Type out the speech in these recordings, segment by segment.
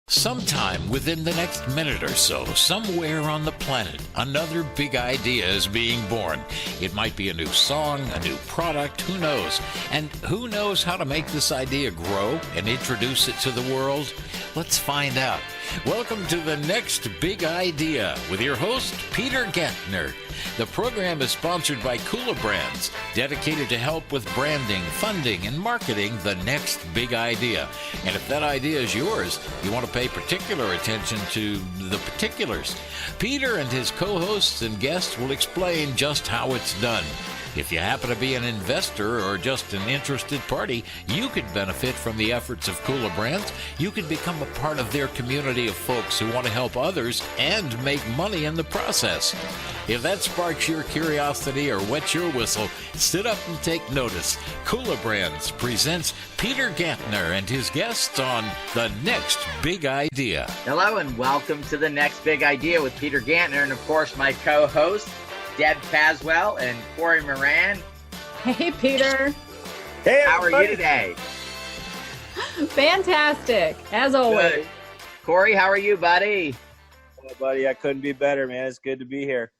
Sometime within the next minute or so, somewhere on the planet, another big idea is being born. It might be a new song, a new product, who knows? And who knows how to make this idea grow and introduce it to the world? Let's find out. Welcome to The Next Big Idea with your host, Peter Gantner. The program is sponsored by kulaBrands, dedicated to help with branding, funding, and marketing the next big idea. And if that idea is yours, you want to pay particular attention to the particulars. Peter and his co-hosts and guests will explain just how it's done. If you happen to be an investor or just an interested party, you could benefit from the efforts of kulaBrands. You could become a part of their community of folks who want to help others and make money in the process. If that sparks your curiosity or wets your whistle, sit up and take notice. kulaBrands presents Peter Gantner and his guests on The Next Big Idea. Hello and welcome to The Next Big Idea with Peter Gantner and, of course, my co-host, Deb Caswell and Cory Moran. Hey, Peter. Hey, how are you today? Fantastic, as always. Good. Cory, how are you, buddy? Oh, buddy, I couldn't be better, man. It's good to be here.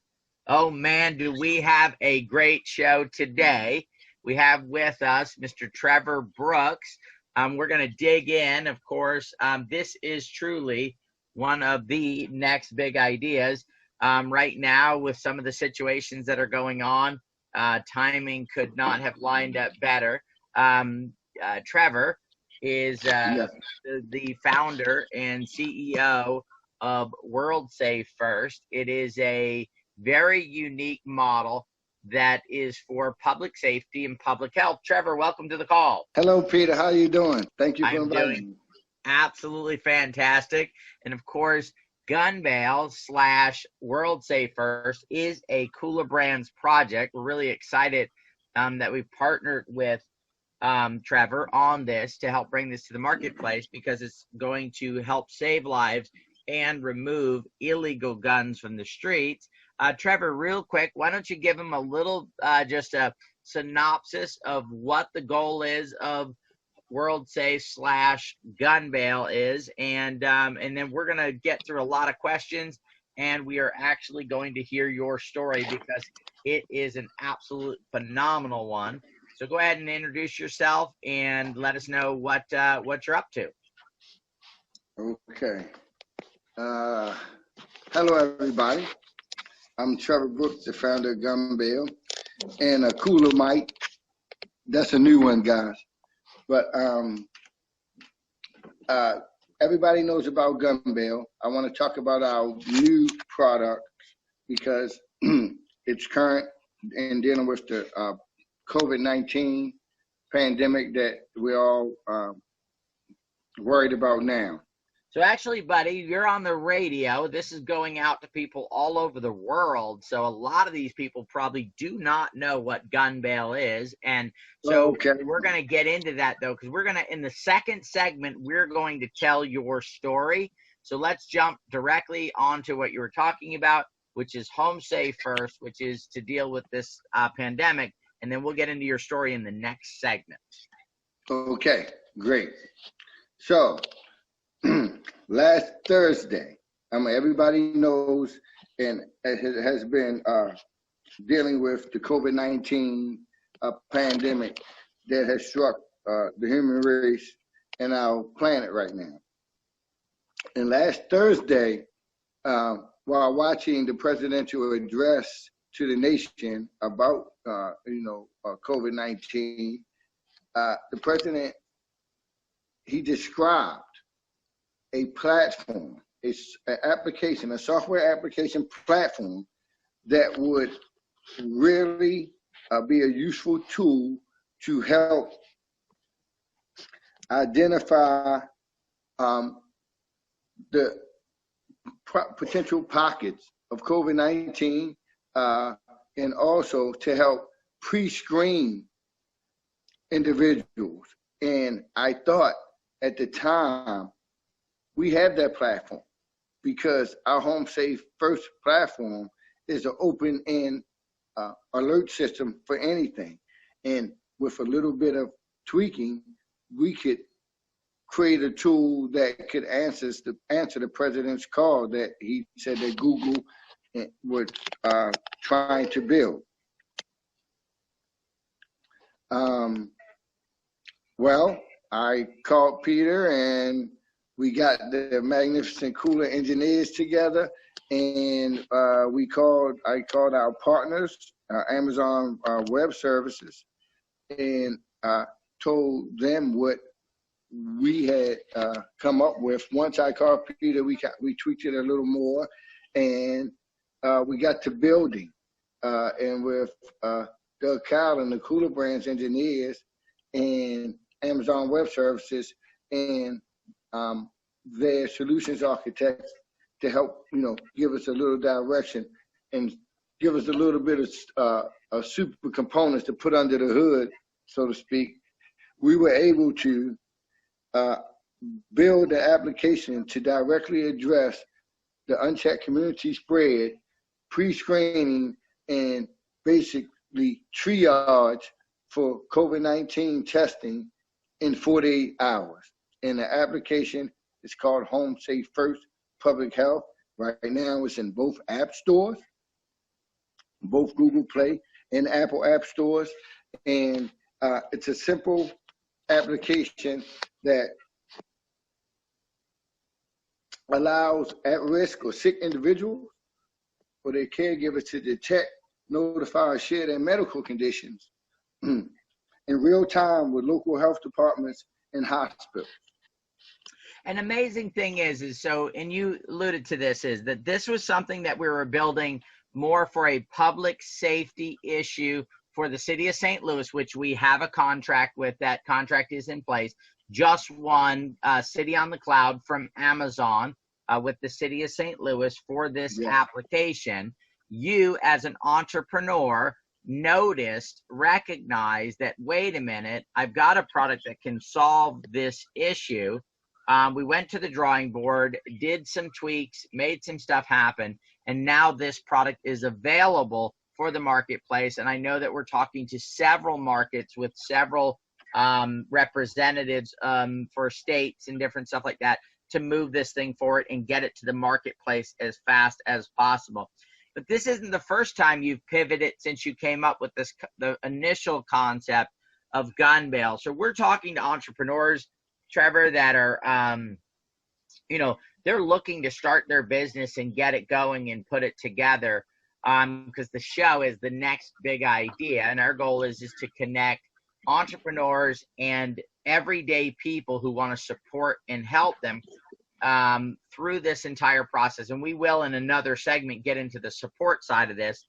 Oh, man, do we have a great show today. We have with us Mr. Trevor Brooks. We're going to dig in, of course. This is truly one of the next big ideas. Right now, with some of the situations that are going on, timing could not have lined up better. Trevor is the founder and CEO of HomeSafe First. It is a very unique model that is for public safety and public health. Trevor, welcome to the call. Hello, Peter. How are you doing? Thank you for inviting me. Absolutely fantastic. And of course, GunBaiL / HomeSafe First is a kulaBrands project. We're really excited that we've partnered with Trevor on this to help bring this to the marketplace because it's going to help save lives and remove illegal guns from the streets. Trevor, real quick, why don't you give them a little, just a synopsis of what the goal is of HomeSafe / GunBaiL is, and then we're going to get through a lot of questions, and we are actually going to hear your story because it is an absolute phenomenal one. So go ahead and introduce yourself and let us know what you're up to. Okay. Hello, everybody. I'm Trevor Brooks, the founder of GunBaiL, and a kulaMite. That's a new one, guys. But everybody knows about GunBaiL. I want to talk about our new product because it's current in dealing with the COVID-19 pandemic that we're all worried about now. So actually, buddy, you're on the radio. This is going out to people all over the world. So a lot of these people probably do not know what GunBaiL is. And so We're going to get into that, though, because we're going to, in the second segment, we're going to tell your story. So let's jump directly onto what you were talking about, which is HomeSafe First, which is to deal with this pandemic. And then we'll get into your story in the next segment. Okay, great. So last Thursday, everybody knows, and it has been dealing with the COVID-19 pandemic that has struck the human race and our planet right now. And last Thursday, while watching the presidential address to the nation about COVID-19, the president, he described a platform, a software application platform that would really be a useful tool to help identify the potential pockets of COVID-19 and also to help pre-screen individuals. And I thought at the time, we have that platform because our HomeSafe First platform is an open-end alert system for anything. And with a little bit of tweaking, we could create a tool that could answer the president's call that he said that Google was trying to build. Well, I called Peter and we got the magnificent Kula engineers together, and I called our partners, Amazon Web Services, and told them what we had come up with. Once I called Peter, we tweaked it a little more, and we got to building. And with Deb Caswell and the kulaBrands engineers and Amazon Web Services and their solutions architects to help, give us a little direction and give us a little bit of super components to put under the hood, so to speak. We were able to build the application to directly address the unchecked community spread, pre-screening, and basically triage for COVID-19 testing in 48 hours. And the application is called HomeSafe First Public Health. Right now it's in both app stores, both Google Play and Apple app stores. And it's a simple application that allows at-risk or sick individuals or their caregivers to detect, notify, or share their medical conditions in real time with local health departments and hospitals. An amazing thing is so, and you alluded to this, is that this was something that we were building more for a public safety issue for the city of St. Louis, which we have a contract with. That contract is in place. Just won City on the Cloud from Amazon with the city of St. Louis for this application. You, as an entrepreneur, recognized that, wait a minute, I've got a product that can solve this issue. We went to the drawing board, did some tweaks, made some stuff happen, and now this product is available for the marketplace. And I know that we're talking to several markets with several representatives for states and different stuff like that to move this thing forward and get it to the marketplace as fast as possible. But this isn't the first time you've pivoted since you came up with the initial concept of GunBaiL. So we're talking to entrepreneurs, Trevor, that are, they're looking to start their business and get it going and put it together, because the show is the next big idea. And our goal is just to connect entrepreneurs and everyday people who want to support and help them through this entire process. And we will, in another segment, get into the support side of this,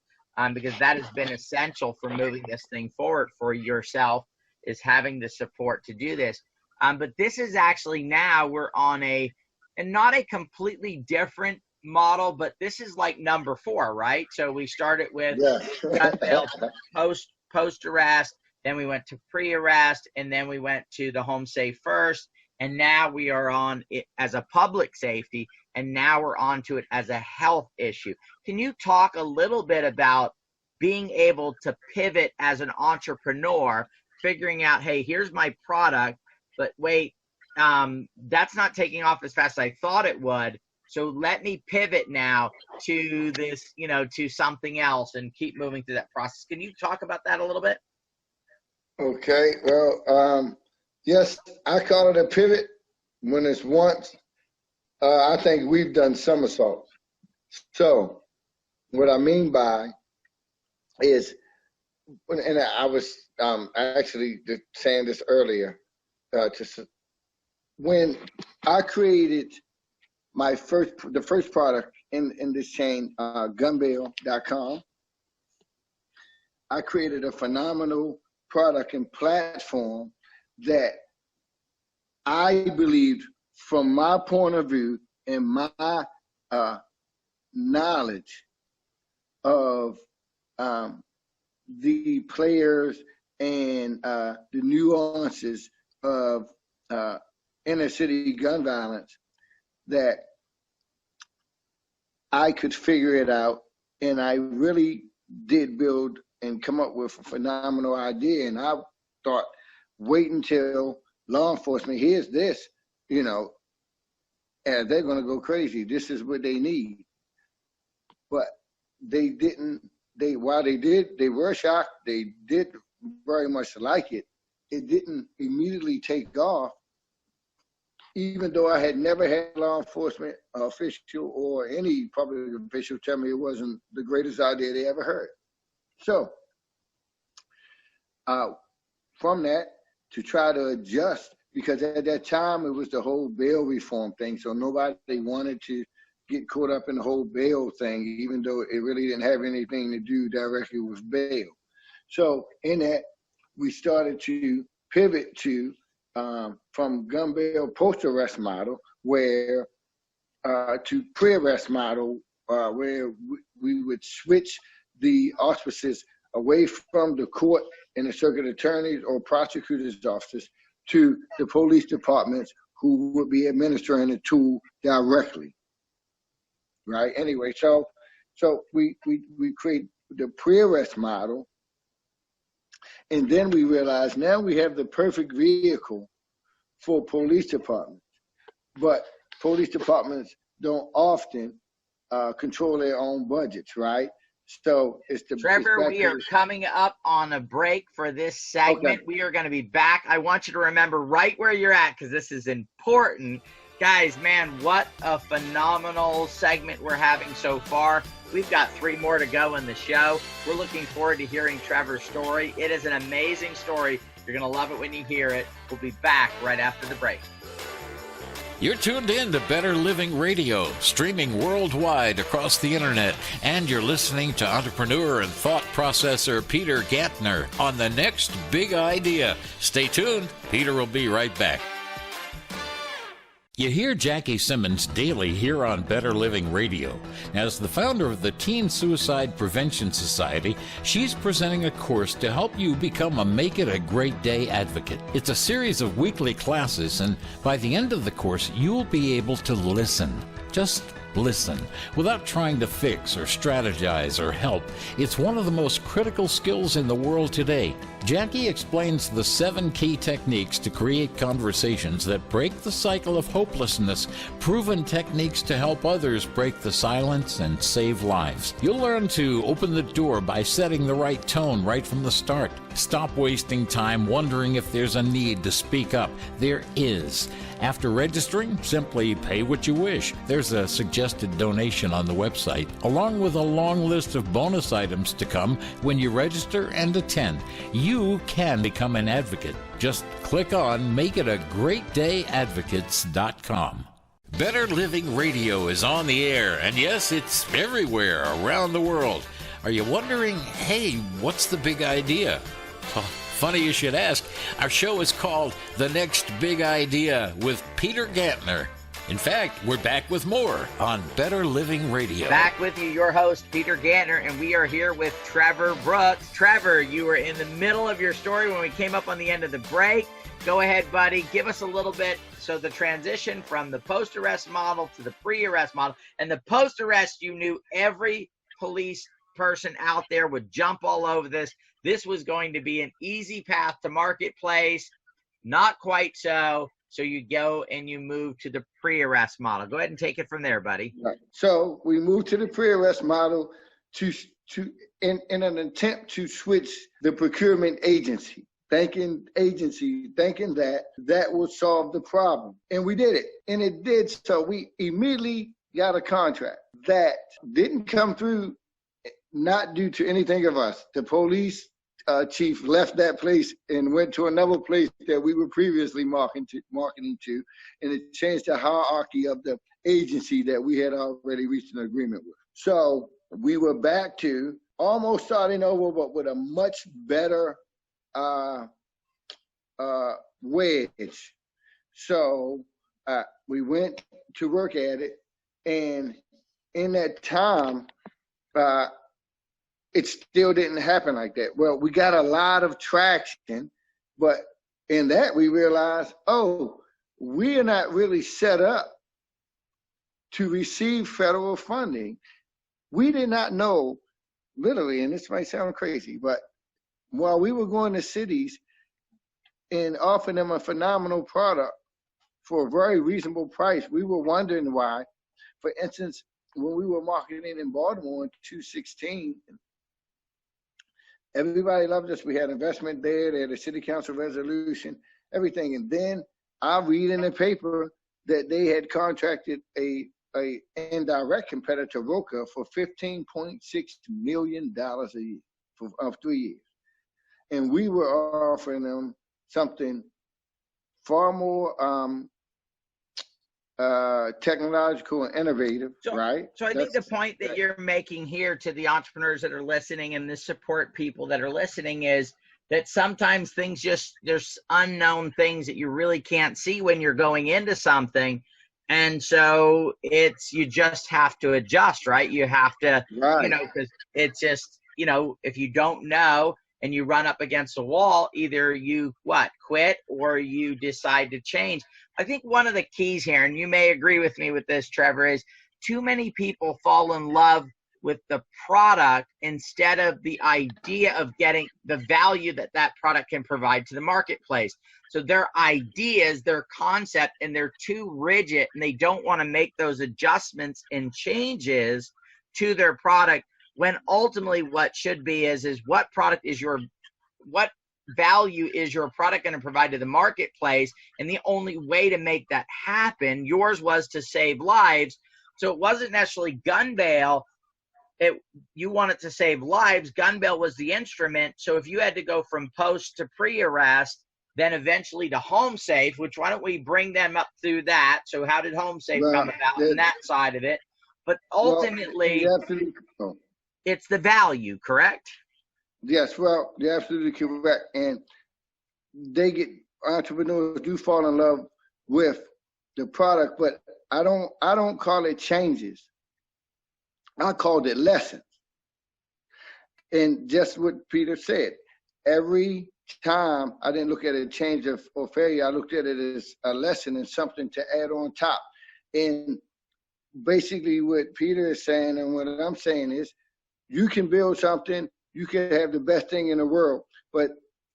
because that has been essential for moving this thing forward for yourself, is having the support to do this. But this is actually, now we're on not a completely different model, but this is like number 4, right? So we started with GunBaiL post arrest, then we went to pre-arrest, and then we went to the HomeSafe First, and now we are on it as a public safety, and now we're on to it as a health issue. Can you talk a little bit about being able to pivot as an entrepreneur, figuring out, hey, here's my product, but wait, that's not taking off as fast as I thought it would. So let me pivot now to this, to something else, and keep moving through that process. Can you talk about that a little bit? Okay. Well, yes, I call it a pivot when it's once. I think we've done somersaults. So what I mean by is, and I was actually saying this earlier, when I created the first product in this chain, GunBaiL.com, I created a phenomenal product and platform that I believed, from my point of view and my knowledge of the players and the nuances of inner city gun violence, that I could figure it out. And I really did build and come up with a phenomenal idea. And I thought, wait until law enforcement hears this, you know, and they're going to go crazy. This is what they need. But they didn't, while they were shocked, they did very much like it. It didn't immediately take off, even though I had never had law enforcement official or any public official tell me it wasn't the greatest idea they ever heard. So from that, to try to adjust, because at that time it was the whole bail reform thing, so nobody wanted to get caught up in the whole bail thing, even though it really didn't have anything to do directly with bail. So in that, we started to pivot to from GunBaiL post-arrest model, where to pre-arrest model, where we would switch the auspices away from the court and the circuit attorneys or prosecutors' offices to the police departments, who would be administering the tool directly. Right. Anyway, so we create the pre-arrest model, and then we realize now we have the perfect vehicle for police departments, but police departments don't often control their own budgets, right? So it's the Trevor, we are coming up on a break for this segment. Okay. We are going to be back. I want you to remember right where you're at, because this is important. Guys, man, what a phenomenal segment we're having so far. We've got 3 more to go in the show. We're looking forward to hearing Trevor's story. It is an amazing story. You're going to love it when you hear it. We'll be back right after the break. You're tuned in to Better Living Radio, streaming worldwide across the internet, and you're listening to entrepreneur and thought processor Peter Gantner on the next big idea. Stay tuned. Peter will be right back. You hear Jackie Simmons daily here on Better Living Radio. As the founder of the Teen Suicide Prevention Society, she's presenting a course to help you become a Make It a Great Day advocate. It's a series of weekly classes, and by the end of the course, you'll be able to listen. Just listen, without trying to fix or strategize or help. It's one of the most critical skills in the world today. Jackie explains the 7 key techniques to create conversations that break the cycle of hopelessness, proven techniques to help others break the silence and save lives. You'll learn to open the door by setting the right tone right from the start. Stop wasting time wondering if there's a need to speak up. There is. After registering, simply pay what you wish. There's a suggested donation on the website, along with a long list of bonus items to come when you register and attend. You can become an advocate. Just click on makeitagreatdayadvocates.com. Better Living Radio is on the air, and yes, it's everywhere around the world. Are you wondering, hey, what's the big idea? Well, funny you should ask. Our show is called The Next Big Idea with Peter Gantner. In fact, we're back with more on Better Living Radio. Back with you, your host, Peter Gantner, and we are here with Trevor Brooks. Trevor, you were in the middle of your story when we came up on the end of the break. Go ahead, buddy. Give us a little bit. So the transition from the post-arrest model to the pre-arrest model. And the post-arrest, you knew every police person out there would jump all over this. This was going to be an easy path to marketplace. Not quite so. So you go and you move to the pre-arrest model. Go ahead and take it from there, buddy. Right. So we moved to the pre-arrest model in an attempt to switch the procurement agency, thinking that would solve the problem. And we did it. And it did. So we immediately got a contract that didn't come through, not due to anything of us. The police chief left that place and went to another place that we were previously marketing to, and it changed the hierarchy of the agency that we had already reached an agreement with. So we were back to almost starting over, but with a much better wedge. So we went to work at it, and in that time, it still didn't happen like that. Well, we got a lot of traction, but in that we realized, we are not really set up to receive federal funding. We did not know, literally, and this might sound crazy, but while we were going to cities and offering them a phenomenal product for a very reasonable price. We were wondering why. For instance, when we were marketing in Baltimore in 2016, everybody loved us. We had investment there. They had a city council resolution, everything. And then I read in the paper that they had contracted a indirect competitor, Roca, for $15.6 million a year of 3 years. And we were offering them something far more technological and innovative, right? So I think the point that you're making here to the entrepreneurs that are listening and the support people that are listening is that sometimes things there's unknown things that you really can't see when you're going into something. And so you just have to adjust, right? You have to, because it's just, if you don't know and you run up against a wall, either you quit or you decide to change. I think one of the keys here, and you may agree with me with this, Trevor, is too many people fall in love with the product instead of the idea of getting the value that product can provide to the marketplace. So their ideas, their concept, and they're too rigid, and they don't want to make those adjustments and changes to their product, when ultimately what should be is what value is your product going to provide to the marketplace. And the only way to make that happen, yours was to save lives. So it wasn't necessarily GunBaiL. You wanted to save lives. GunBaiL was the instrument. So if you had to go from post to pre-arrest, then eventually to HomeSafe, which why don't we bring them up through that? So how did HomeSafe come about on that side of it? But ultimately, it's the value, correct? Yes, well, you're absolutely correct. And entrepreneurs do fall in love with the product, but I don't call it changes. I called it lessons. And just what Peter said, every time I didn't look at it as a change or failure, I looked at it as a lesson and something to add on top. And basically what Peter is saying and what I'm saying is, you can build something, you can have the best thing in the world, but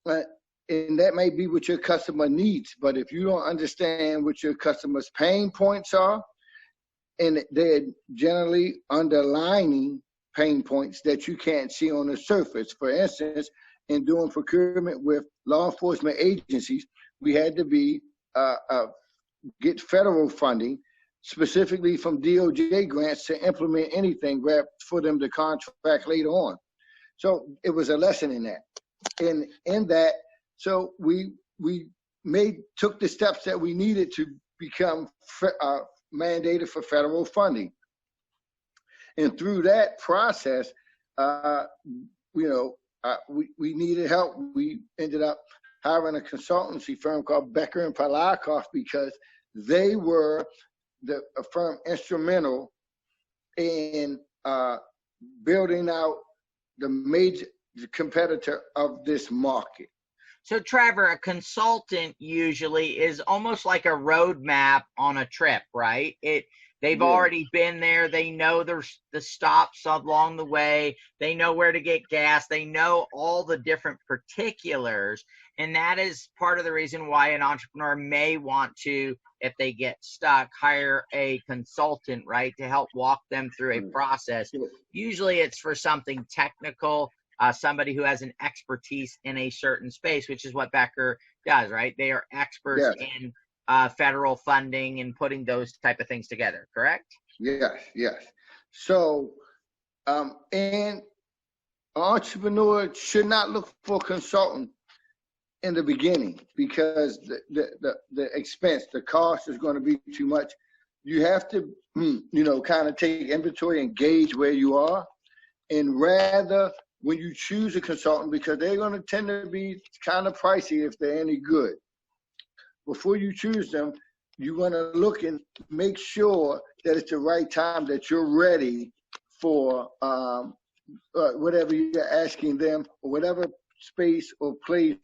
and that may be what your customer needs. But if you don't understand what your customer's pain points are, and they're generally underlining pain points that you can't see on the surface. For instance, in doing procurement with law enforcement agencies, we had to get federal funding, specifically from DOJ grants, to implement anything for them to contract later on. So it was a lesson in that. And in that, so we took the steps that we needed to become mandated for federal funding. And through that process, we needed help. We ended up hiring a consultancy firm called Becker and Polakoff because they were a firm instrumental in building out the major competitor of this market. So Trevor, a consultant usually is almost like a roadmap on a trip, right? They've already been there. They know the stops along the way. They know where to get gas. They know all the different particulars. And that is part of the reason why an entrepreneur may want to, if they get stuck, hire a consultant, right, to help walk them through a process. Usually it's for something technical, somebody who has an expertise in a certain space, which is what Becker does, right? They are experts in federal funding and putting those type of things together, correct? Yes. So, and entrepreneur should not look for a consultant in the beginning because the expense, the cost is going to be too much. You have to, kind of take inventory and gauge where you are, and rather when you choose a consultant, because they're going to tend to be kind of pricey if they're any good. Before you choose them, you want to look and make sure that it's the right time, that you're ready for whatever you're asking them, or whatever space or place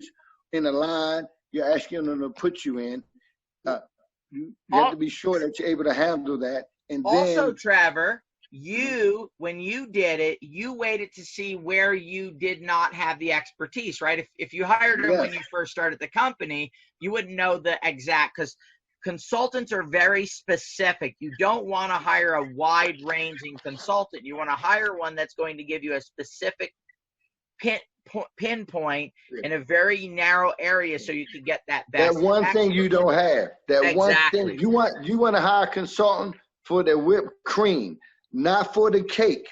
in the line you're asking them to put you in. You have to be sure that you're able to handle that. And also, then, Trevor, when you did it, you waited to see where you did not have the expertise, right? If you hired them when you first started the company, you wouldn't know the exact, because consultants are very specific. You don't want to hire a wide-ranging consultant. You want to hire one that's going to give you a specific pinpoint in a very narrow area so you can get that best. That one thing you don't have. That exactly. one thing you want to hire a consultant for the whipped cream, not for the cake.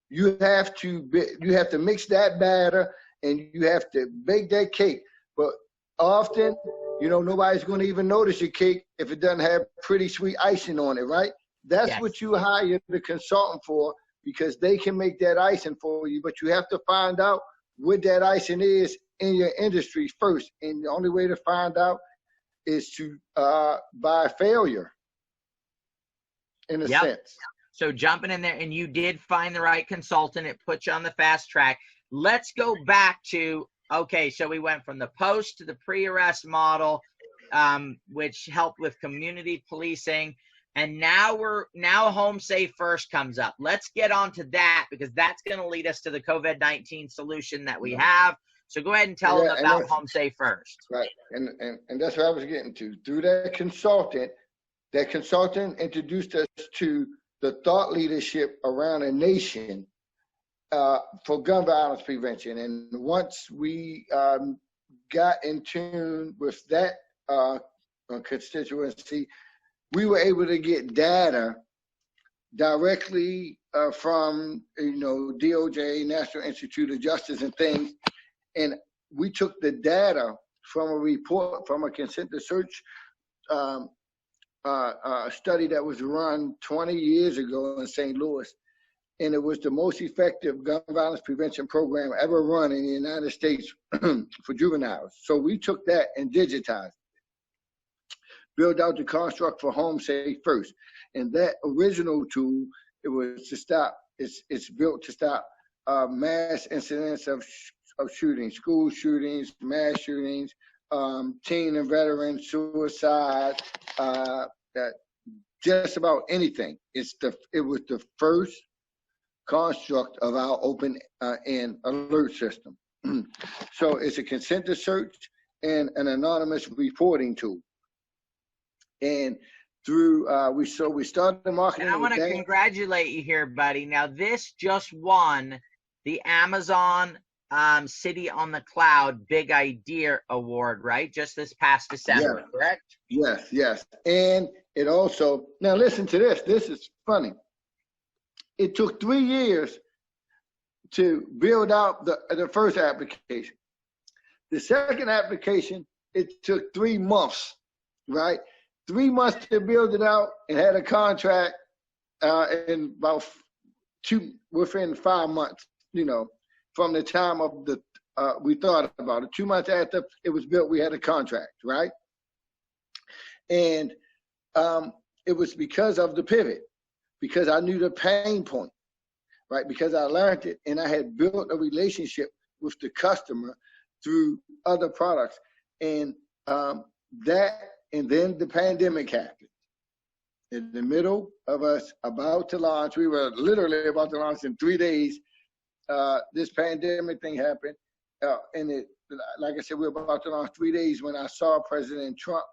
You have to mix that batter and you have to bake that cake. But often, nobody's going to even notice your cake if it doesn't have pretty sweet icing on it, right? That's what you hire the consultant for, because they can make that icing for you. But you have to find out what that icing is in your industry first. And the only way to find out is to by failure, in a sense. So jumping in there, and you did find the right consultant. It put you on the fast track. Let's go back to, okay, so we went from the post to the pre-arrest model, which helped with community policing. And now HomeSafe First comes up. Let's get on to that, because that's going to lead us to the COVID-19 solution that we have. So go ahead and tell them about HomeSafe First. Right, and that's what I was getting to. Through that consultant introduced us to the thought leadership around a nation for gun violence prevention. And once we got in tune with that constituency, we were able to get data directly from DOJ, National Institute of Justice, and things. And we took the data from a report from a consent to search study that was run 20 years ago in St. Louis. And it was the most effective gun violence prevention program ever run in the United States for juveniles. So we took that and digitized it, built out the construct for HomeSafe First. And that original tool, it was to stop, it's built to stop mass incidents of shootings, school shootings, mass shootings, teen and veteran suicide, just about anything. It was the first construct of our open end alert system. So it's a consent to search and an anonymous reporting tool. And through we started marketing. And I want to congratulate you here, buddy. Now this just won the Amazon City on the Cloud Big Idea Award, right? Just this past December, correct? Yes. And it also, now listen to this. This is funny. It took 3 years to build out the first application. The second application, it took 3 months, right? 3 months to build it out, and had a contract in about within 5 months, from the time of we thought about it. 2 months after it was built, we had a contract, right? And it was because of the pivot, because I knew the pain point, right? Because I learned it, and I had built a relationship with the customer through other products. And and then the pandemic happened. In the middle of us about to launch, we were literally about to launch in 3 days. This pandemic thing happened. And like I said, we were about to launch 3 days when I saw President Trump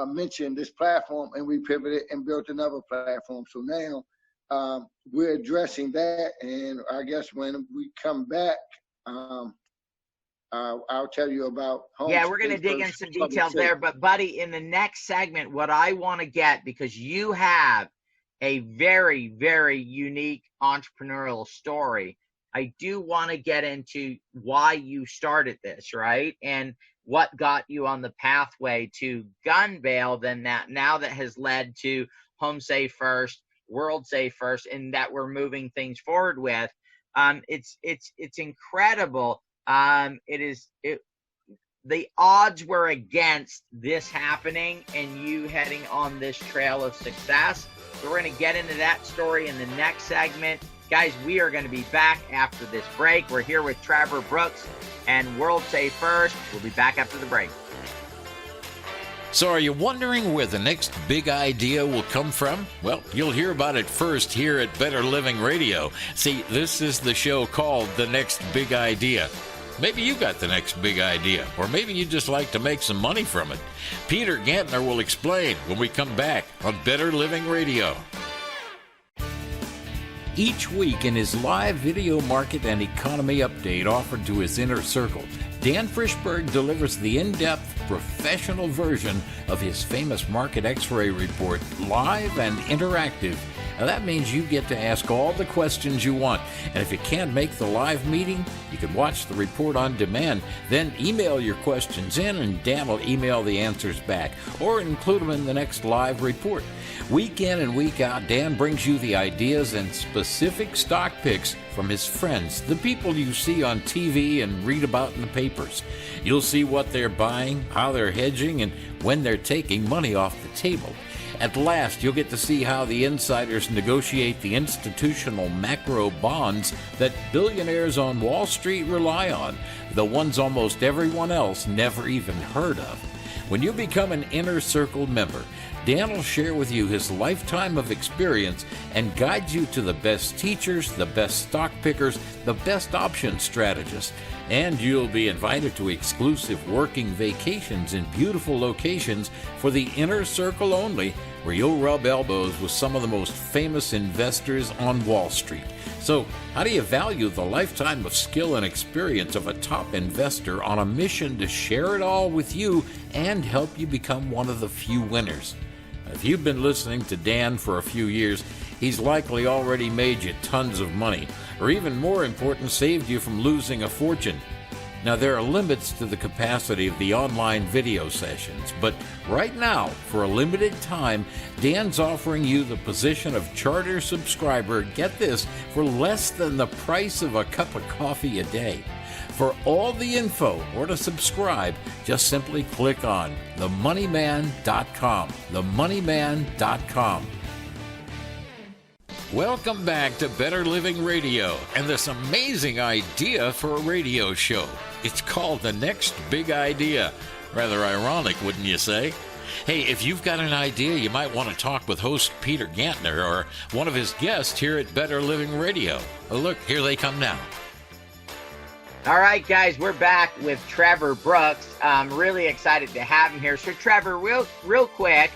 mention this platform, and we pivoted and built another platform. So now we're addressing that. And I guess when we come back, I'll tell you about HomeSafe. Yeah, we're going to dig in some details there. But, buddy, in the next segment, what I want to get, because you have a very, very unique entrepreneurial story, I do want to get into why you started this, right? And what got you on the pathway to GunBaiL, then that has led to HomeSafe First, WorldSafe First, and that we're moving things forward with. It's incredible. The odds were against this happening and you heading on this trail of success. So we're going to get into that story in the next segment. Guys, we are going to be back after this break. We're here with Trevor Brooks and WorldSafe First. We'll be back after the break. So are you wondering where the next big idea will come from? Well, you'll hear about it first here at Better Living Radio. See, this is the show called The Next Big Idea. Maybe you got the next big idea, or maybe you just like to make some money from it. Peter Gantner will explain when we come back on Better Living Radio. Each week in his live video market and economy update offered to his inner circle, Dan Frischberg delivers the in-depth, professional version of his famous market x-ray report, live and interactive. Now that means you get to ask all the questions you want. And if you can't make the live meeting, you can watch the report on demand, then email your questions in and Dan will email the answers back or include them in the next live report. Week in and week out, Dan brings you the ideas and specific stock picks from his friends, the people you see on TV and read about in the papers. You'll see what they're buying, how they're hedging, and when they're taking money off the table. At last, you'll get to see how the insiders negotiate the institutional macro bonds that billionaires on Wall Street rely on, the ones almost everyone else never even heard of. When you become an Inner Circle member, Dan will share with you his lifetime of experience and guide you to the best teachers, the best stock pickers, the best option strategists. And you'll be invited to exclusive working vacations in beautiful locations for the Inner Circle only, where you'll rub elbows with some of the most famous investors on Wall Street. So, how do you value the lifetime of skill and experience of a top investor on a mission to share it all with you and help you become one of the few winners? If you've been listening to Dan for a few years, he's likely already made you tons of money, or even more important, saved you from losing a fortune. Now, there are limits to the capacity of the online video sessions, but right now, for a limited time, Dan's offering you the position of charter subscriber, get this, for less than the price of a cup of coffee a day. For all the info or to subscribe, just simply click on themoneyman.com. themoneyman.com. Welcome back to Better Living Radio and this amazing idea for a radio show. It's called The Next Big Idea. Rather ironic, wouldn't you say? Hey, if you've got an idea, you might want to talk with host Peter Gantner or one of his guests here at Better Living Radio. Oh, look, here they come now. All right, guys, we're back with Trevor Brooks. I'm really excited to have him here. So, Trevor, real quick,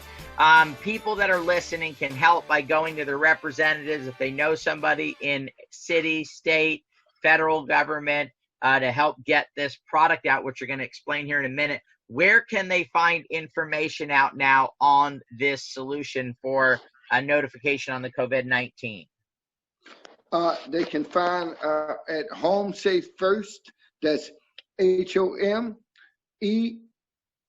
people that are listening can help by going to their representatives if they know somebody in city, state, federal government to help get this product out, which you're going to explain here in a minute. Where can they find information out now on this solution for a notification on the COVID-19? They can find at HomeSafe first. That's HOME.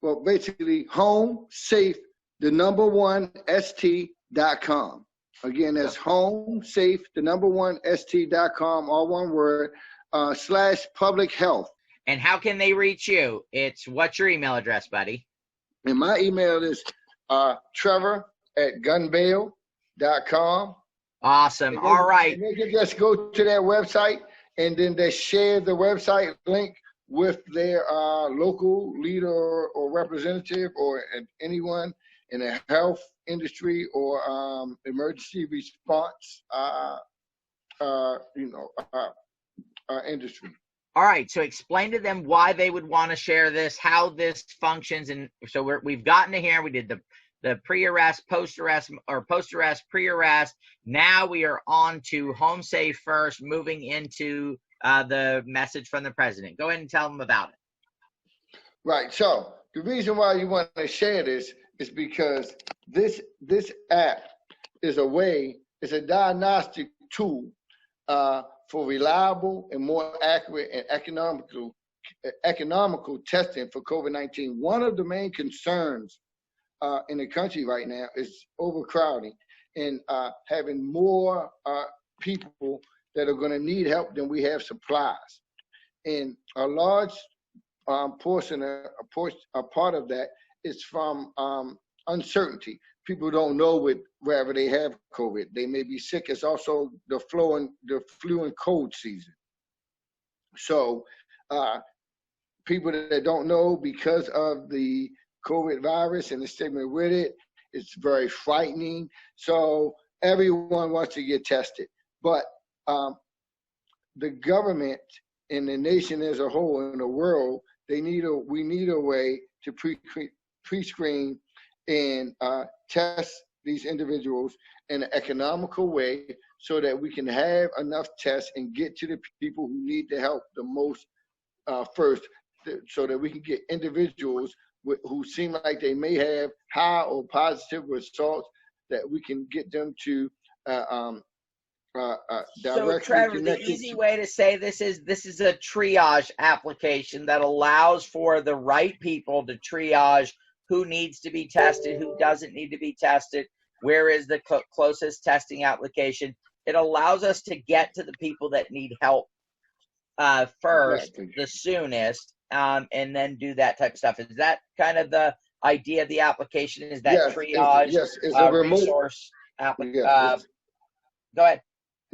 Well, basically HomeSafe, the number one ST.com. Again, that's HomeSafe, the number one ST.com, all one word, /public health. And how can they reach you? What's your email address, buddy? And my email is trevor@gunbail.com. Awesome. All right. They can just go to their website and then they share the website link with their local leader or representative or anyone in the health industry or emergency response industry. All right. So explain to them why they would want to share this, how this functions. And so we've gotten to here. We did the pre-arrest, post-arrest, or post-arrest, pre-arrest. Now we are on to HomeSafe first, moving into the message from the president. Go ahead and tell them about it. Right. So the reason why you want to share this is because this app is it's a diagnostic tool for reliable and more accurate and economical testing for COVID-19. One of the main concerns in the country right now is overcrowding and having more people that are going to need help than we have supplies. And a large portion, a part of that is from uncertainty. People don't know wherever they have COVID. They may be sick. It's also the flu and cold season. So people that don't know because of the COVID virus and the stigma with it, it's very frightening. So everyone wants to get tested. But the government in the nation as a whole, in the world, we need a way to pre-screen and test these individuals in an economical way so that we can have enough tests and get to the people who need the help the most first, so that we can get individuals who seem like they may have high or positive results, that we can get them to so Trevor, the easy way to say this is a triage application that allows for the right people to triage who needs to be tested, who doesn't need to be tested, where is the closest testing application. It allows us to get to the people that need help first, exactly. the soonest, and then do that type of stuff. Is that kind of the idea of the application? Is that triage it's a remote resource application? Go ahead.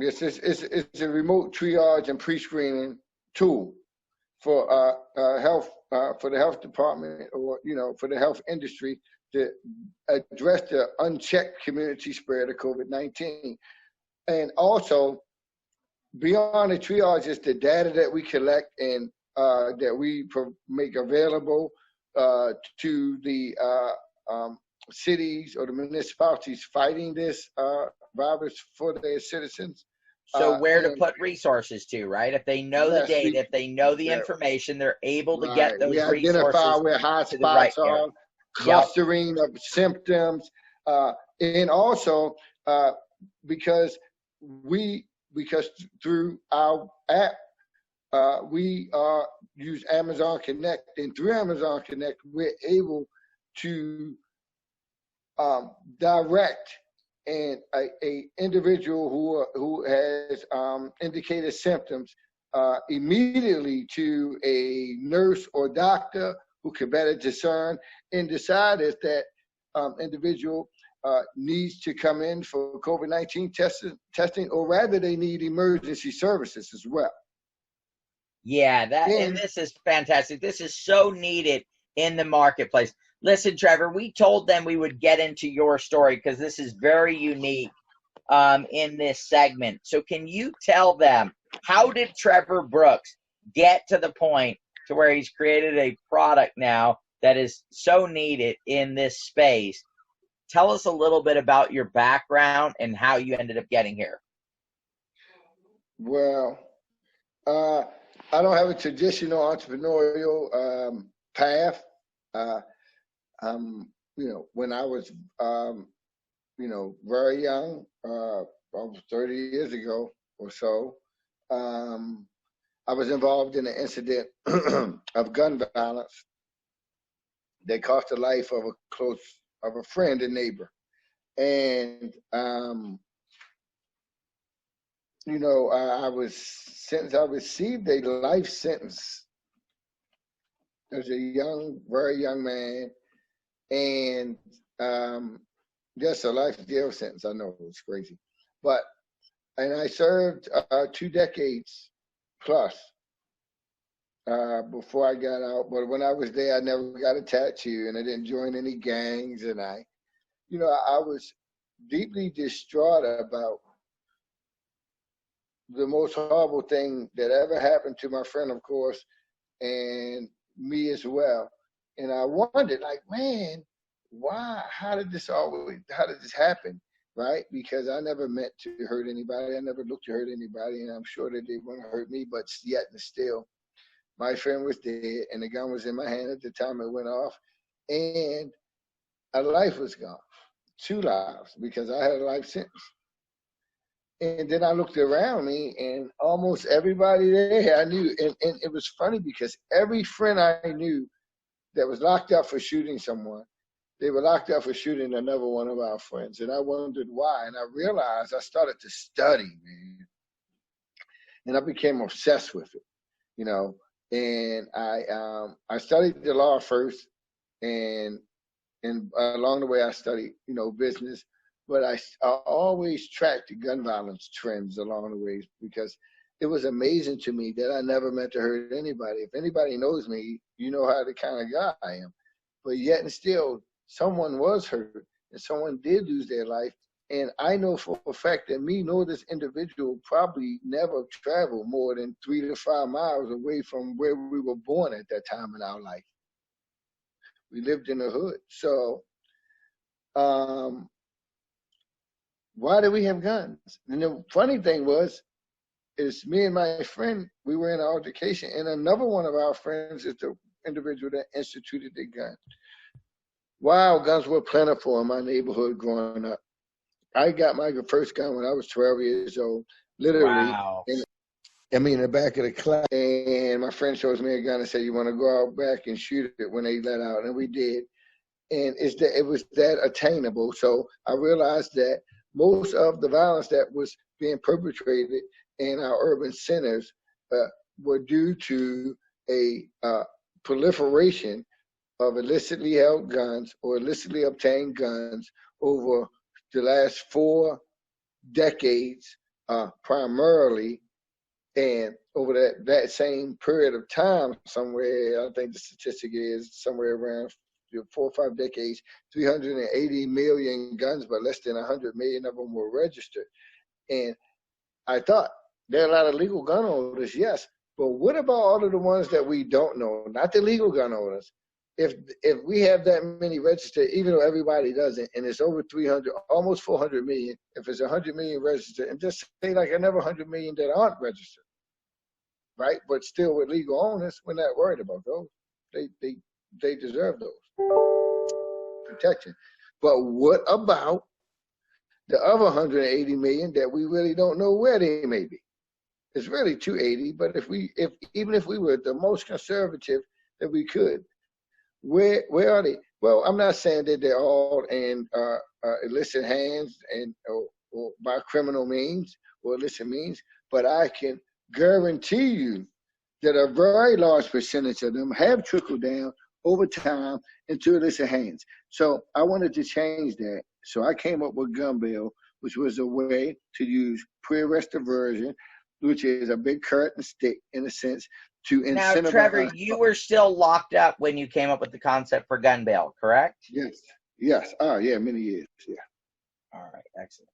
Yes, it's a remote triage and pre-screening tool for health, for the health department, or for the health industry, to address the unchecked community spread of COVID-19. And also, beyond the triage is the data that we collect and that we make available to the cities or the municipalities fighting this virus for their citizens. So where to put resources to, right? If they know the data, if they know the information, they're able to get those resources. We identify where high spots are, clustering of symptoms, and also because through our app, we use Amazon Connect, and through Amazon Connect, we're able to direct a individual who has indicated symptoms immediately to a nurse or doctor who can better discern and decide if that individual needs to come in for COVID-19 testing, or rather they need emergency services as well. Yeah, and this is fantastic. This is so needed in the marketplace. Listen, Trevor, we told them we would get into your story because this is very unique in this segment. So can you tell them, how did Trevor Brooks get to the point to where he's created a product now that is so needed in this space? Tell us a little bit about your background and how you ended up getting here. Well, I don't have a traditional entrepreneurial path. When I was, very young, almost 30 years ago or so, I was involved in an incident of gun violence that cost the life of a friend and neighbor. And, I received a life sentence as a very young man, and just a life jail sentence. I know, it's crazy, and I served 2 decades plus before I got out. But when I was there, I never got a tattoo, and I didn't join any gangs, and I was deeply distraught about the most horrible thing that ever happened to my friend, of course, and me as well. And I wondered, like, man, why? How did this happen? Right? Because I never meant to hurt anybody. I never looked to hurt anybody, and I'm sure that they wouldn't hurt me, but yet and still, my friend was dead, and the gun was in my hand at the time it went off, and a life was gone. 2 lives, because I had a life sentence. And then I looked around me, and almost everybody there I knew. And it was funny because every friend I knew that was locked up for shooting someone, they were locked up for shooting another one of our friends. And I wondered why. And I realized, I started to study, man. And I became obsessed with it, And I studied the law first, and along the way I studied, business. But I always tracked the gun violence trends along the way, because it was amazing to me that I never meant to hurt anybody. If anybody knows me, you know how the kind of guy I am. But yet and still, someone was hurt, and someone did lose their life, And I know for a fact that me nor this individual probably never traveled more than 3 to 5 miles away from where we were born at that time in our life. We lived in the hood. So why do we have guns? And the funny thing is me and my friend, we were in an altercation, and another one of our friends is the individual that instituted the gun. While guns were plentiful in my neighborhood growing up, I got my first gun when I was 12 years old, literally. Wow. In the back of the class, and my friend shows me a gun and said, "You want to go out back and shoot it when they let out?" And we did, and it was that attainable. So I realized that most of the violence that was being perpetrated in our urban centers were due to a proliferation of illicitly held guns or illicitly obtained guns over the last 4 decades, primarily. And over that same period of time, somewhere, I think the statistic is somewhere around 4 or 5 decades, 380 million guns, but less than 100 million of them were registered. And I thought, there are a lot of legal gun owners, yes, but what about all of the ones that we don't know, not the legal gun owners? If we have that many registered, even though everybody doesn't, and it's over 300, almost 400 million, if it's 100 million registered, and just say like another 100 million that aren't registered, right? But still with legal owners, we're not worried about those. They deserve those protection. But what about the other 180 million that we really don't know where they may be? It's really 280, but even if we were the most conservative that we could, where are they? Well, I'm not saying that they're all in illicit hands and or by criminal means or illicit means, but I can guarantee you that a very large percentage of them have trickled down over time into illicit hands. So I wanted to change that. So I came up with GunBaiL, which was a way to use pre-arrest diversion, which is a big carrot and stick in a sense, to incentivize. Now, Trevor, you were still locked up when you came up with the concept for GunBaiL, correct? Yes. Oh, yeah, many years. Yeah. All right, excellent.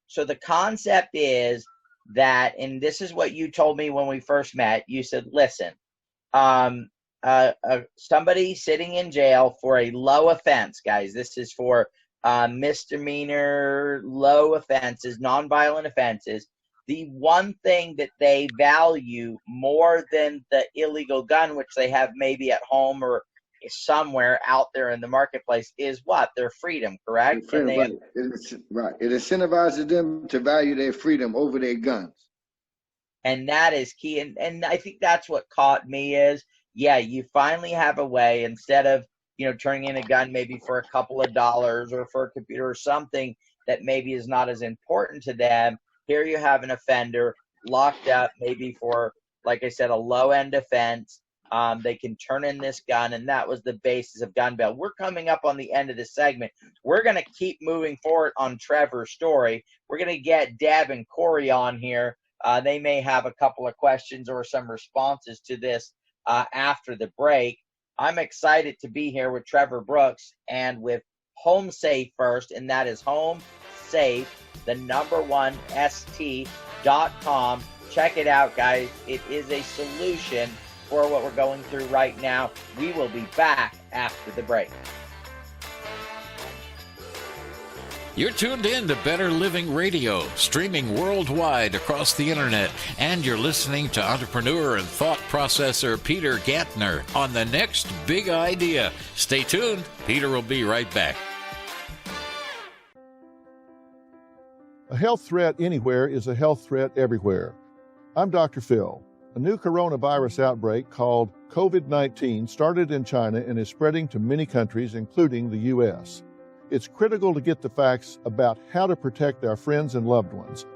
So the concept is that, and this is what you told me when we first met. You said, "Listen, somebody sitting in jail for a low offense, guys. This is for misdemeanor, low offenses, nonviolent offenses. The one thing that they value more than the illegal gun, which they have maybe at home or somewhere out there in the marketplace, is what? Their freedom, correct? Freedom, right. It incentivizes them to value their freedom over their guns. And that is key. And I think that's what caught me is, yeah, you finally have a way, instead of, turning in a gun maybe for a couple of dollars or for a computer or something that maybe is not as important to them. Here you have an offender locked up maybe for, like I said, a low-end offense. They can turn in this gun, and that was the basis of GunBaiL. We're coming up on the end of this segment. We're going to keep moving forward on Trevor's story. We're going to get Deb and Cory on here. They may have a couple of questions or some responses to this after the break. I'm excited to be here with Trevor Brooks and with HomeSafe first, and that is HomeSafe, the #1 ST.com. Check it out, guys. It is a solution for what we're going through right now. We will be back after the break. You're tuned in to Better Living Radio, streaming worldwide across the internet, and you're listening to entrepreneur and thought processor Peter Gantner on the next big idea. Stay tuned. Peter will be right back. A health threat anywhere is a health threat everywhere. I'm Dr. Phil. A new coronavirus outbreak called COVID-19 started in China and is spreading to many countries, including the U.S. It's critical to get the facts about how to protect our friends and loved ones.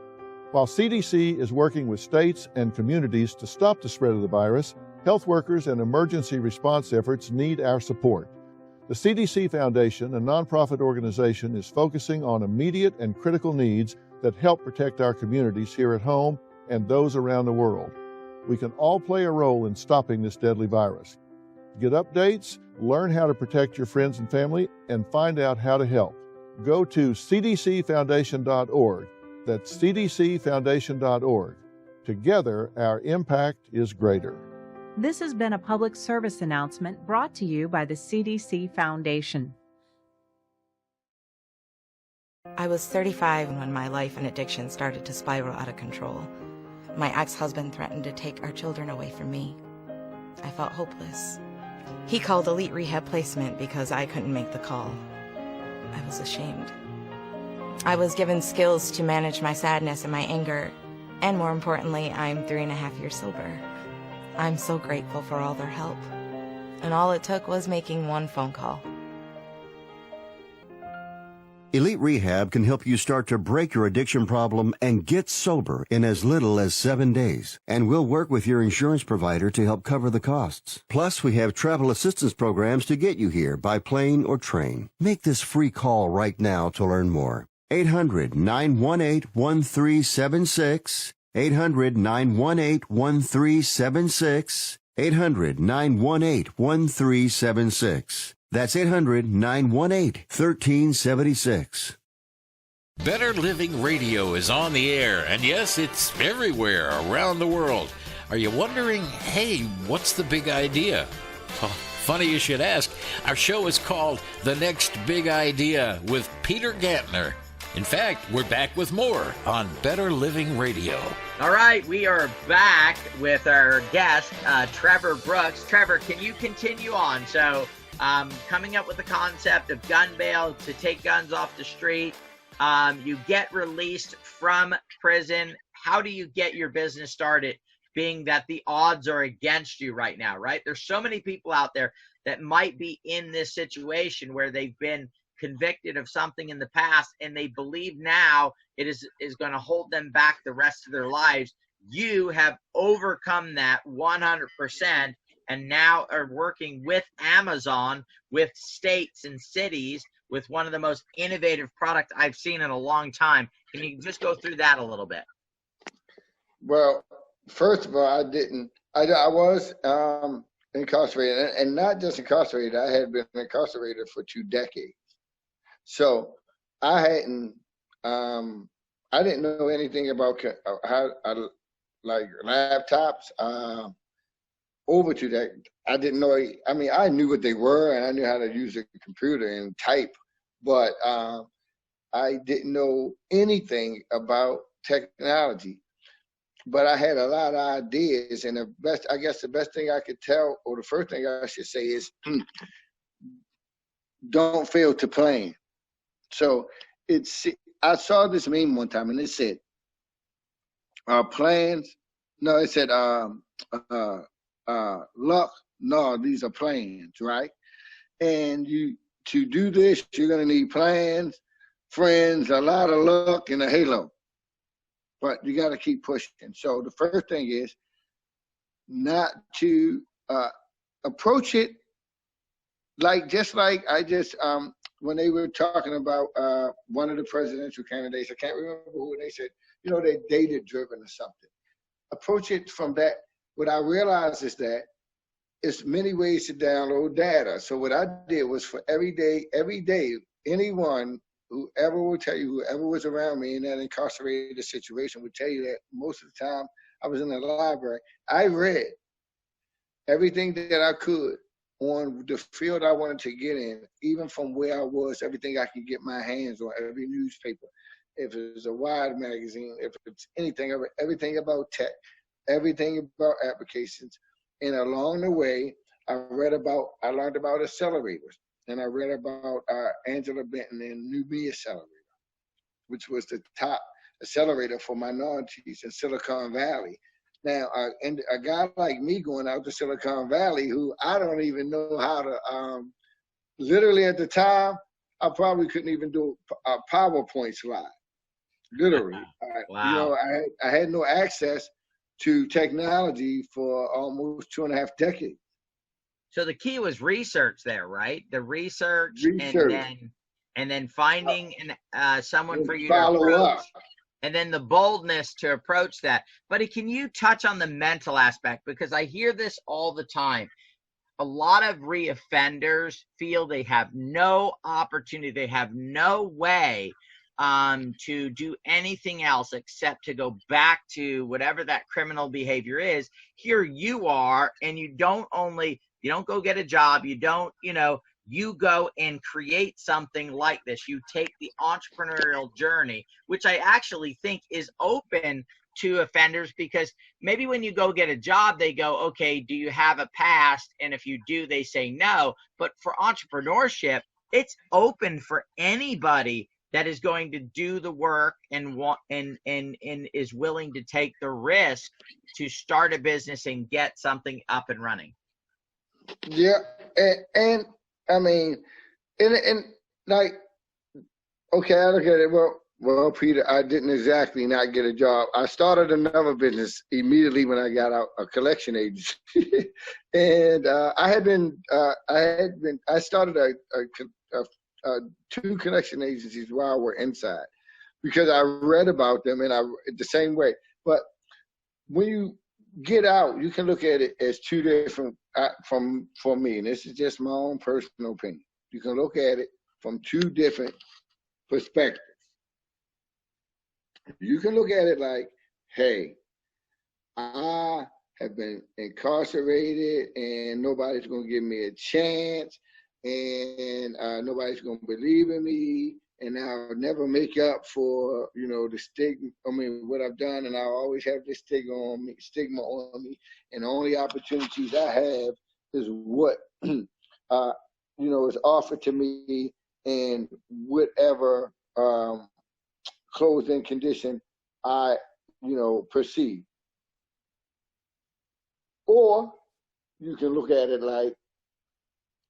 While CDC is working with states and communities to stop the spread of the virus, health workers and emergency response efforts need our support. The CDC Foundation, a nonprofit organization, is focusing on immediate and critical needs that help protect our communities here at home and those around the world. We can all play a role in stopping this deadly virus. Get updates, learn how to protect your friends and family, and find out how to help. Go to cdcfoundation.org. That's cdcfoundation.org. Together, our impact is greater. This has been a public service announcement brought to you by the CDC Foundation. I was 35 when my life and addiction started to spiral out of control. My ex-husband threatened to take our children away from me. I felt hopeless. He called Elite Rehab Placement because I couldn't make the call. I was ashamed. I was given skills to manage my sadness and my anger, and more importantly, I'm 3.5 years sober. I'm so grateful for all their help, and all it took was making one phone call. Elite Rehab can help you start to break your addiction problem and get sober in as little as 7 days. And we'll work with your insurance provider to help cover the costs. Plus, we have travel assistance programs to get you here by plane or train. Make this free call right now to learn more. 800-918-1376. 800-918-1376. 800-918-1376. That's 800-918-1376. Better Living Radio is on the air, and yes, it's everywhere around the world. Are you wondering, hey, what's the big idea? Oh, funny you should ask. Our show is called The Next Big Idea with Peter Gantner. In fact, we're back with more on Better Living Radio. All right, we are back with our guest, Trevor Brooks. Trevor, can you continue on? So, coming up with the concept of GunBaiL to take guns off the street. You get released from prison. How do you get your business started, being that the odds are against you right now, right? There's so many people out there that might be in this situation where they've been convicted of something in the past and they believe now it is going to hold them back the rest of their lives. You have overcome that 100%. And now are working with Amazon, with states and cities, with one of the most innovative products I've seen in a long time. Can you just go through that a little bit? Well, first of all, I was incarcerated, and not just incarcerated. I had been incarcerated for 2 decades. So I didn't know anything about like laptops. Over to that, I didn't know. I mean, I knew what they were, and I knew how to use a computer and type, but I didn't know anything about technology. But I had a lot of ideas, and the best thing I could tell, or the first thing I should say is, don't fail to plan. So I saw this meme one time, and it said, plans. No, it said, luck, no, these are plans, right? And to do this, you're going to need plans, friends, a lot of luck, and a halo. But you got to keep pushing. So the first thing is not to approach it when they were talking about one of the presidential candidates, I can't remember who, and they said, they're data-driven or something. Approach it from that. What I realized is that it's many ways to download data. So what I did was for every day, anyone, whoever will tell you, whoever was around me in that incarcerated situation would tell you that most of the time I was in the library. I read everything that I could on the field I wanted to get in, even from where I was, everything I could get my hands on, every newspaper, if it's a Wired magazine, if it's anything, everything about tech, everything about applications. And along the way, I learned about accelerators, and I read about Angela Benton and New Me Accelerator, which was the top accelerator for minorities in Silicon Valley. Now, and a guy like me going out to Silicon Valley, who I don't even know how to, literally at the time, I probably couldn't even do a PowerPoint slide, literally. Wow. I had no access to technology for almost 2.5 decades. So the key was research there, right? The research. and then finding someone for you to approach. Up. And then the boldness to approach that. But can you touch on the mental aspect? Because I hear this all the time. a lot of reoffenders feel they have no opportunity, they have no way to do anything else except to go back to whatever that criminal behavior is. Here you are, and you don't go get a job, you don't, you go and create something like this. You take the entrepreneurial journey, which I actually think is open to offenders, because maybe when you go get a job, they go, okay, do you have a past? And if you do, they say no. But for entrepreneurship, it's open for anybody that is going to do the work and is willing to take the risk to start a business and get something up and running. Yeah, and I mean, and like, okay, I look at it. Well, Peter, I didn't exactly not get a job. I started another business immediately when I got out, a collection agency, and I started two collection agencies while we're inside, because I read about them and the same way. But when you get out, you can look at it as two different. For me, and this is just my own personal opinion, you can look at it from two different perspectives. You can look at it like, hey, I have been incarcerated and nobody's going to give me a chance, and nobody's going to believe in me, and I'll never make up for, the stigma, what I've done, and I'll always have this stigma on me, and the only opportunities I have is what, is offered to me in whatever closing condition I, perceive. Or you can look at it like,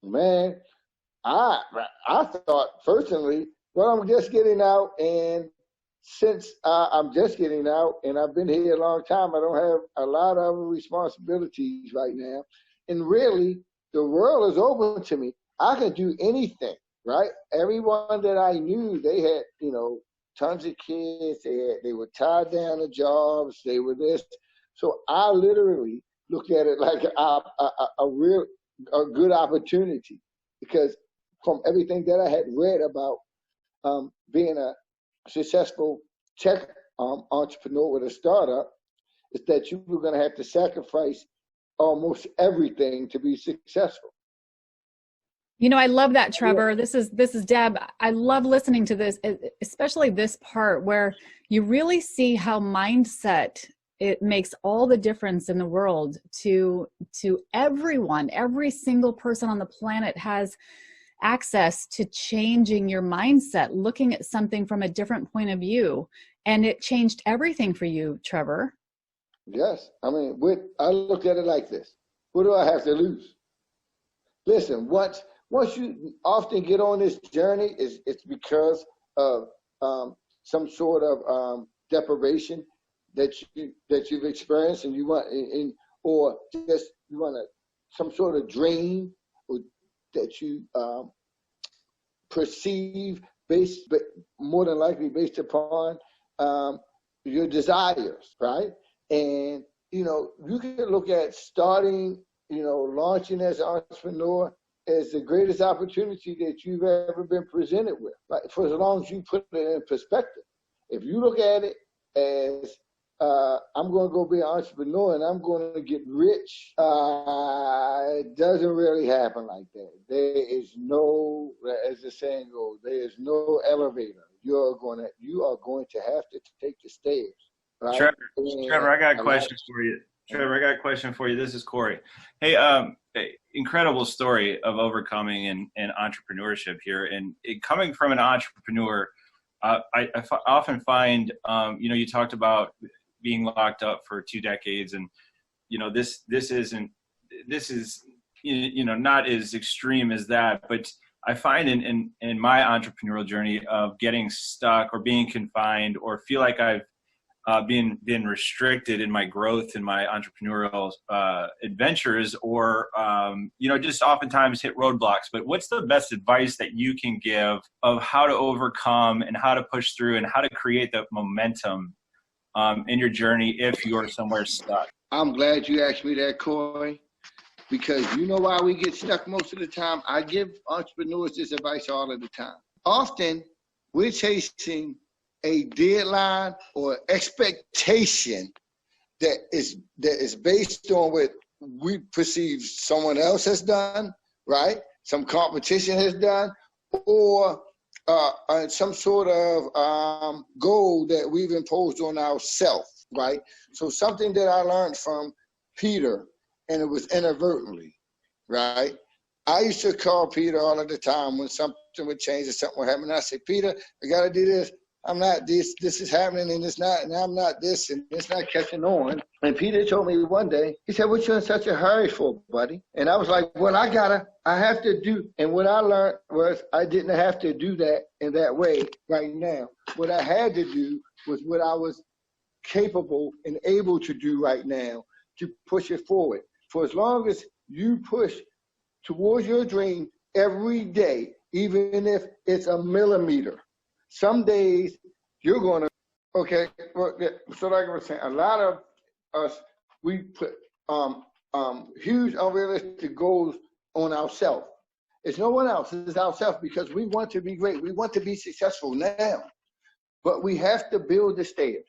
man, I thought personally, well, I'm just getting out, and since I'm just getting out and I've been here a long time, I don't have a lot of responsibilities right now. And really, the world is open to me. I can do anything, right? Everyone that I knew, they had, tons of kids. They were tied down to jobs. They were this. So I literally look at it like a good opportunity, because from everything that I had read about being a successful tech entrepreneur with a startup, is that you were going to have to sacrifice almost everything to be successful. I love that, Trevor. Yeah. This is Deb. I love listening to this, especially this part where you really see how mindset, it makes all the difference in the world to everyone. Every single person on the planet has access to changing your mindset, looking at something from a different point of view. And it changed everything for you, Trevor. Yes. I look at it like this. What do I have to lose? Listen, once you often get on this journey, it's because of some sort of deprivation that you've experienced, and you want, or just you want some sort of dream that you perceive more than likely based upon your desires, right? And you can look at starting, launching as an entrepreneur as the greatest opportunity that you've ever been presented with, right? For as long as you put it in perspective. If you look at it as I'm going to go be an entrepreneur and I'm going to get rich, it doesn't really happen like that. There is no, as the saying goes, there is no elevator. You are going to have to take the stairs. Right? Trevor, I got a question for you. Trevor, I got a question for you. This is Corey. Hey, incredible story of overcoming and entrepreneurship here. And coming from an entrepreneur, I often find, you talked about being locked up for 2 decades, and this is not as extreme as that, but I find in my entrepreneurial journey of getting stuck or being confined or feel like I've been restricted in my growth in my entrepreneurial adventures, or just oftentimes hit roadblocks. But what's the best advice that you can give of how to overcome and how to push through and how to create that momentum in your journey if you're somewhere stuck? I'm glad you asked me that, Corey, because you know why we get stuck most of the time? I give entrepreneurs this advice all of the time. Often, we're chasing a deadline or expectation that is based on what we perceive someone else has done, right? Some competition has done, or some sort of goal that we've imposed on ourselves, right? So something that I learned from Peter, and it was inadvertently, right? I used to call Peter all of the time when something would change or something would happen. I say, Peter, I got to do this. I'm not this. This is happening, and it's not, and I'm not this, and it's not catching on. And Peter told me one day, he said, what you in such a hurry for, buddy? And I was like, well, I have to do. And what I learned was I didn't have to do that in that way right now. What I had to do was what I was capable and able to do right now to push it forward. For as long as you push towards your dream every day, even if it's a millimeter, some days you're going to, okay, well, so like I was saying, a lot of us, we put huge unrealistic goals on ourselves. It's no one else, it's ourselves, because we want to be great. We want to be successful now, but we have to build the stairs.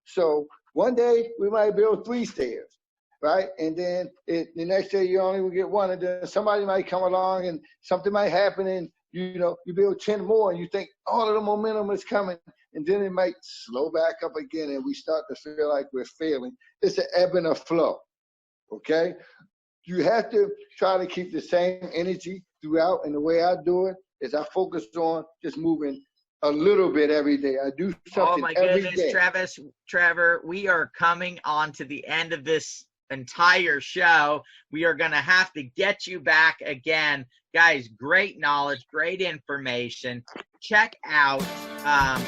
So one day we might build 3 stairs, right? And then the next day you only will get 1, and then somebody might come along and something might happen, and you build 10 more, and you think all of the momentum is coming, and then it might slow back up again, and we start to feel like we're failing. It's an ebb and a flow, okay? You have to try to keep the same energy throughout, and the way I do it is I focus on just moving a little bit every day. I do something every day. Oh my goodness, Trevor, we are coming on to the end of this entire show. We are going to have to get you back again. Guys, great knowledge, great information. Check out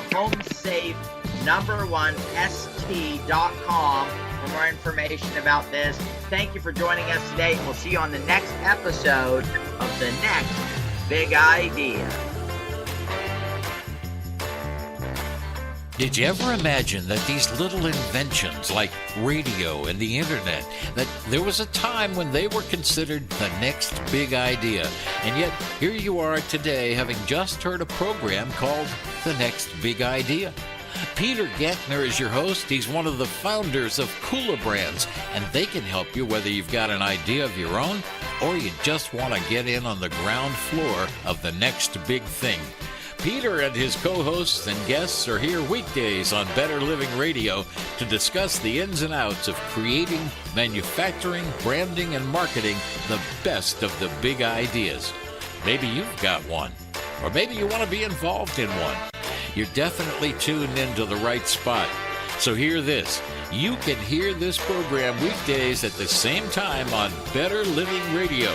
HomeSafe #1st.com for more information about this. Thank you for joining us today. We'll see you on the next episode of The Next Big Idea. Did you ever imagine that these little inventions like radio and the internet, that there was a time when they were considered the next big idea? And yet, here you are today, having just heard a program called The Next Big Idea. Peter Gantner is your host. He's one of the founders of kulaBrands, and they can help you whether you've got an idea of your own or you just want to get in on the ground floor of the next big thing. Peter and his co-hosts and guests are here weekdays on Better Living Radio to discuss the ins and outs of creating, manufacturing, branding, and marketing the best of the big ideas. Maybe you've got one, or maybe you want to be involved in one. You're definitely tuned into the right spot. So hear this. You can hear this program weekdays at the same time on Better Living Radio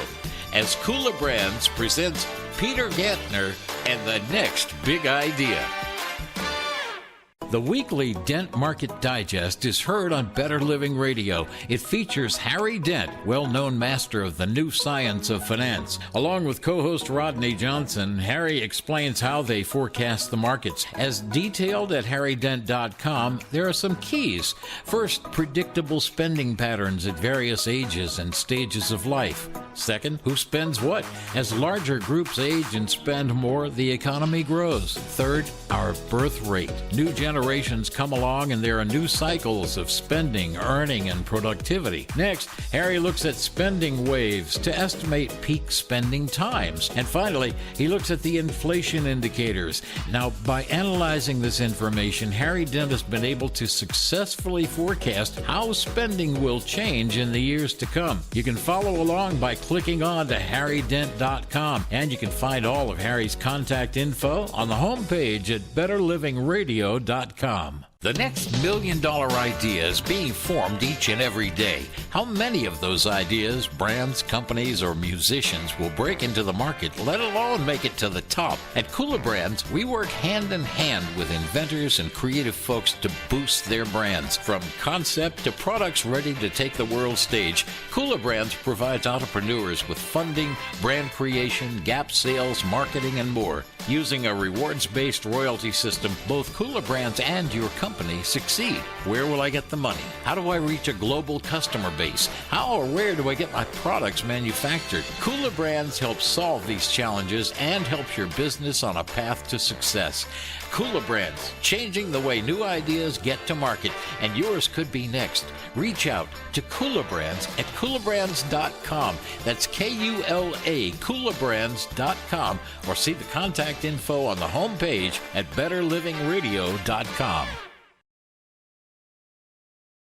as kulaBrands presents Peter Gantner and the Next Big Idea. The weekly Dent Market Digest is heard on Better Living Radio. It features Harry Dent, well-known master of the new science of finance. Along with co-host Rodney Johnson, Harry explains how they forecast the markets. As detailed at harrydent.com, there are some keys. First, predictable spending patterns at various ages and stages of life. Second, who spends what? As larger groups age and spend more, the economy grows. Third, our birth rate. New generations come along and there are new cycles of spending, earning, and productivity. Next, Harry looks at spending waves to estimate peak spending times. And finally, he looks at the inflation indicators. Now, by analyzing this information, Harry Dent has been able to successfully forecast how spending will change in the years to come. You can follow along by clicking on to harrydent.com, and you can find all of Harry's contact info on the homepage at betterlivingradio.com. The next $1 million idea is being formed each and every day. How many of those ideas, brands, companies, or musicians will break into the market, let alone make it to the top? At kulaBrands, we work hand in hand with inventors and creative folks to boost their brands. From concept to products ready to take the world stage, kulaBrands provides entrepreneurs with funding, brand creation, gap sales, marketing, and more. Using a rewards-based royalty system, both kulaBrands and your company succeed. Where will I get the money? How do I reach a global customer base? How or where do I get my products manufactured? kulaBrands helps solve these challenges and helps your business on a path to success. kulaBrands, changing the way new ideas get to market, and yours could be next. Reach out to kulaBrands at kulaBrands.com. That's K-U-L-A, kulaBrands.com, or see the contact info on the homepage at betterlivingradio.com.